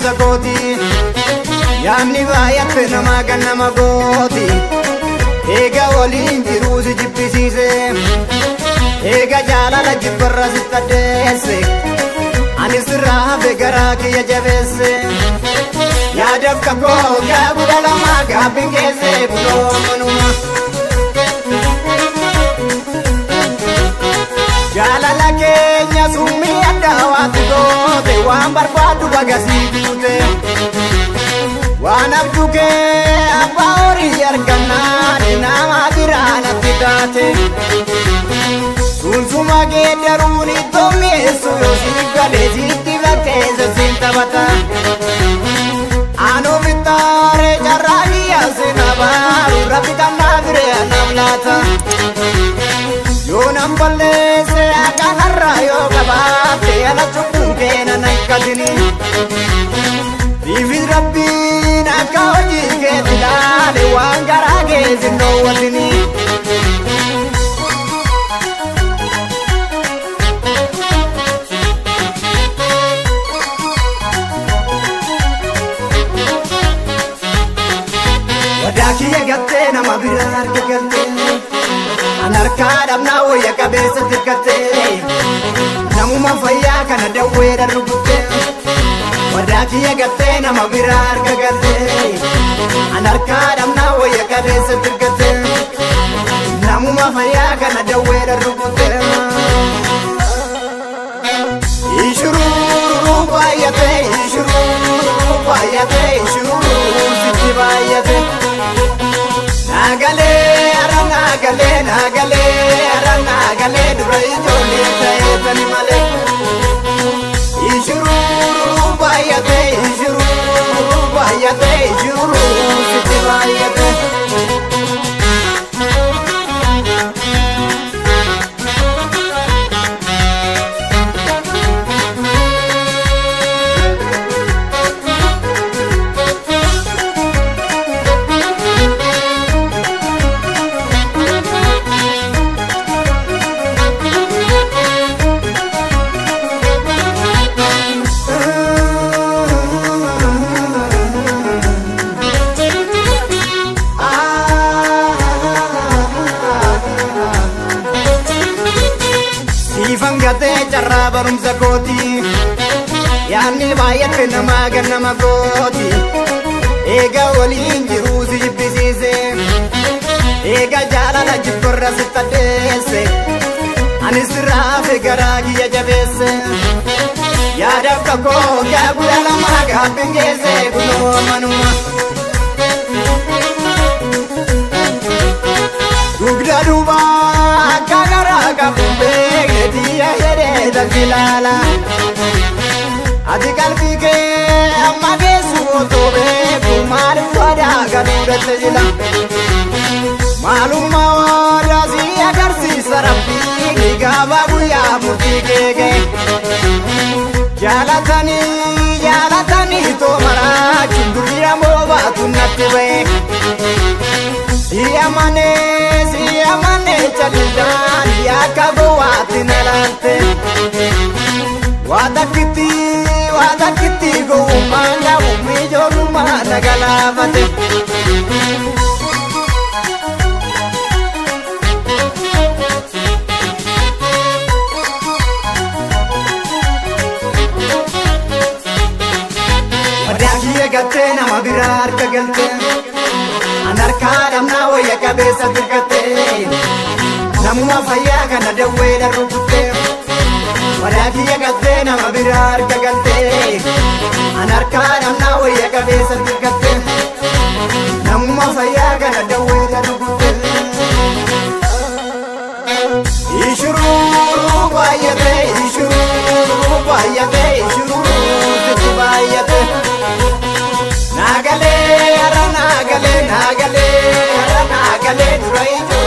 barumsa kooti yaamni baay'atte namaa kan nama gooti eega waliin jiruu si jibbisiise eega jaalala jibbarra sitti addeesse ani sirraa hafe garaa kiyya jabeesse yaadaf kakoo gaabudha lamaa gaabbiin keesse buloo manuma jaalala keenya summii addaa waatti goote waan barbaadu bagasii duute waan abduu kee abbaa horii argannaan nama biraa natti taate sunsuma geeddaruun ittoo mi'eessu yoo si galee sitti bakkeessa siin taphata aanoo bittaaree carraa kiyyaase na baaru rabbi kannaa biree anaaf laata yoo nan balleesse akka har'aa yoo qabaatte ala cubbuun keena na hikkatini Ifis rabbiin akka hojii keetti ilaale waan garaa keessa hin dhoowwatini wadaa kiyya gattee nama biraa harka galtee an harkaa dhabnaa wayya qabeessa tirkattee namuma fayyaa kana dawweedha rukuttee wadaa kiyya gattee nama biraa harka galtee an harkaa dhabnaa wayya qabeessa tirkattee namuma fayyaa kana dawweedha rukuttee ishuruu baay'atee ishuruu baay'atee ishuruu sitti baay'atee Nagalee ara nagalee dura ijoollee ta'eetani malee ishuruu baay'atee ishuruu sitti baay'atee Ifangate carraa barumsa kooti yaanni baay'atte namaa kan nama gooti eega waliin jiruu si jibbisiise eega jaalala jibbarra sitti addeesse ani sirraa hafe garaa kiyya jabeesse yaadaf kakoo gaabudha lamaa gaabbiin keesse kunoo manuma dugda duubaa akka garaa qabuun beekne diya jedhee dalbilaala ati qalbii kee amma geessu otoo beeku maaliif wadaa galuudhatte jila maalummaa waadaa si agarsiisa rabbii gaafa guyyaa murtii keekee jaalatanii too maraachuun durii ammoo baatu natti ba'e Siamane chalidaan yaaka gowaati nalaante Wada kiti gowumanga umijoluma nagalaafate wadaa kiyya gattee nama biraa harka galtee an harkaa dhabnaa wayya qabeessa tirkattee namuma fayyaa kana dawweedha rukuttee wadaa kiyya gattee nama biraa harka galtee an harkaa dhabnaa wayya qabeessa tirkattee namuma fayyaa kana dawweedha rukuttee ishuruu baay'atee ishuruu sitti baay'atee Nagalee dura ijoollee